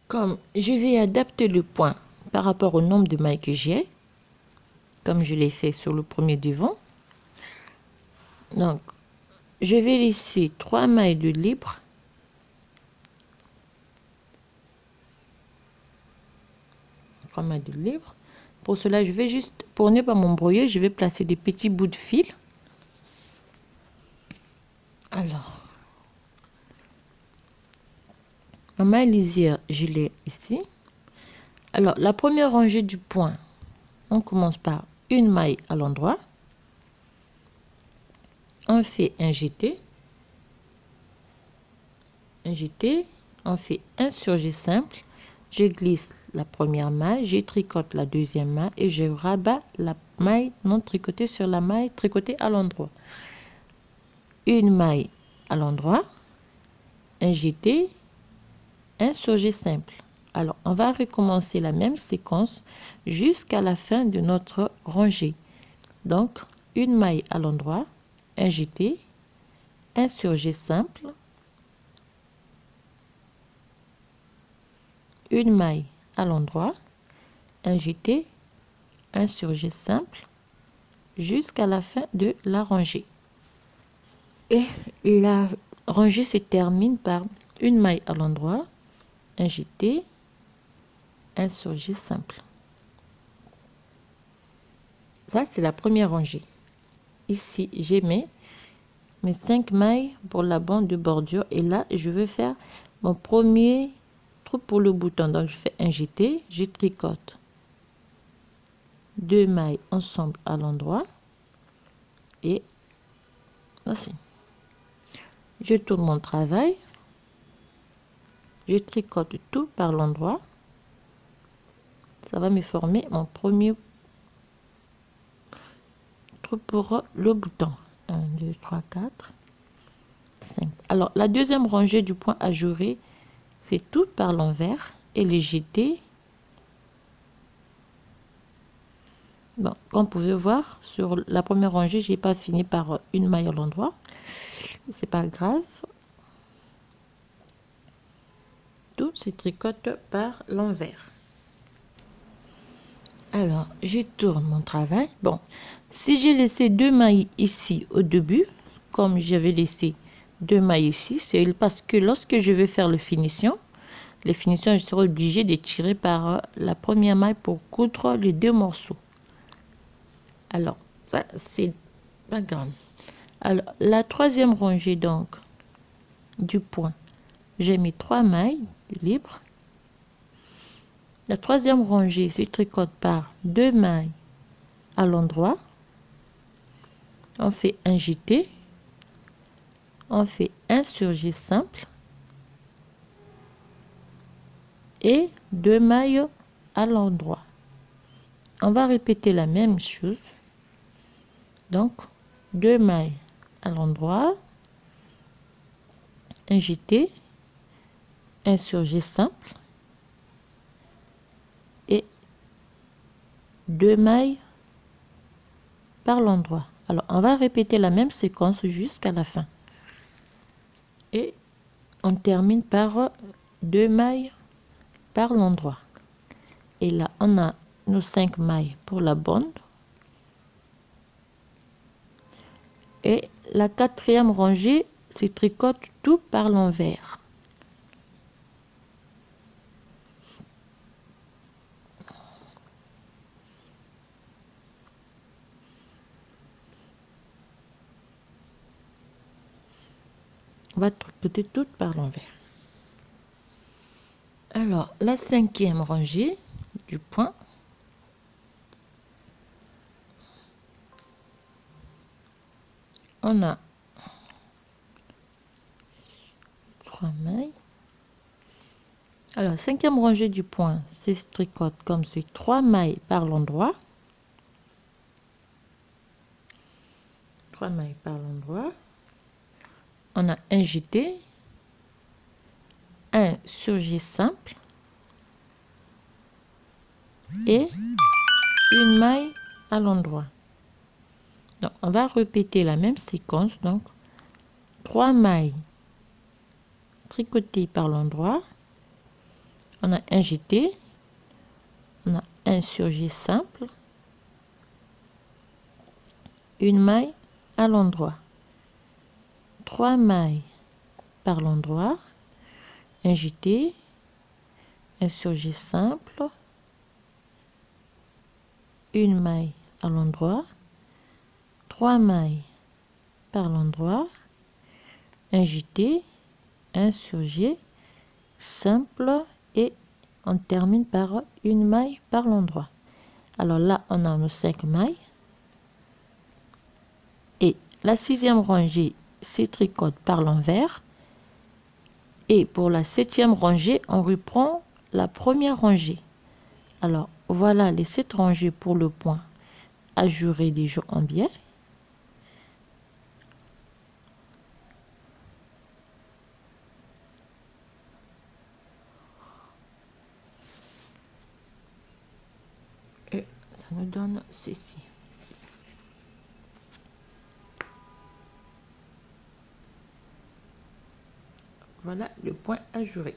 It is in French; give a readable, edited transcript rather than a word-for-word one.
Comme je vais adapter le point par rapport au nombre de mailles que j'ai, comme je l'ai fait sur le premier devant, donc je vais laisser 3 mailles de libre. Pour cela, je vais juste, pour ne pas m'embrouiller, je vais placer des petits bouts de fil. Alors, ma maille lisière, je l'ai ici. Alors, la première rangée du point, on commence par une maille à l'endroit. On fait un jeté. On fait un surjet simple. Je glisse la première maille, je tricote la deuxième maille et je rabats la maille non tricotée sur la maille tricotée à l'endroit. Une maille à l'endroit, un jeté, un surjet simple. Alors, on va recommencer la même séquence jusqu'à la fin de notre rangée. Donc, une maille à l'endroit, un jeté, un surjet simple, une maille à l'endroit, un jeté, un surjet simple, jusqu'à la fin de la rangée. Et la rangée se termine par une maille à l'endroit, un jeté, un surjet simple. Ça, c'est la première rangée. Ici, j'ai mes 5 mailles pour la bande de bordure. Et là, je vais faire mon premier trou pour le bouton. Donc, je fais un jeté, je tricote 2 mailles ensemble à l'endroit. Et ainsi. Je tourne mon travail. Je tricote tout par l'endroit. Ça va me former mon premier trou pour le bouton. 1, 2, 3, 4, 5. Alors, la deuxième rangée du point ajouré, c'est tout par l'envers et les jetés. Bon, comme vous pouvez voir, sur la première rangée, j'ai pas fini par une maille à l'endroit. C'est pas grave. Tout se tricote par l'envers. Alors, je tourne mon travail. Bon, si j'ai laissé 2 mailles ici au début, comme j'avais laissé 2 mailles ici, c'est parce que lorsque je vais faire les finitions, je serai obligée de tirer par la première maille pour coudre les 2 morceaux. Alors, ça, c'est pas grave. Alors, la troisième rangée, donc, du point, j'ai mis 3 mailles libres. La troisième rangée se tricote par 2 mailles à l'endroit. On fait un jeté. On fait un surjet simple. Et 2 mailles à l'endroit. On va répéter la même chose. Donc, 2 mailles à l'endroit. Un jeté. Un surjet simple. Et 2 mailles par l'endroit. Alors, on va répéter la même séquence jusqu'à la fin. Et on termine par 2 mailles par l'endroit. Et là, on a nos 5 mailles pour la bande. Et la quatrième rangée se tricote tout par l'envers. On va tricoter tout par l'envers. Alors, la cinquième rangée du point. On a 3 mailles. Alors, cinquième rangée du point, c'est tricote comme suit, 3 mailles par l'endroit. 3 mailles par l'endroit. On a un jeté, un surjet simple et une maille à l'endroit. Donc, on va répéter la même séquence. Donc, 3 mailles tricotées par l'endroit. on a un jeté, on a un surjet simple, une maille à l'endroit, 3 mailles par l'endroit, un jeté, un surjet simple, une maille à l'endroit, 3 mailles par l'endroit, un jeté, un surjet simple et on termine par une maille par l'endroit. Alors là, on a nos 5 mailles et la 6e rangée se tricote par l'envers et pour la 7e rangée, on reprend la première rangée. Alors voilà les 7 rangées pour le point ajouré des jeux en biais. Et ça nous donne ceci. Voilà le point ajouré.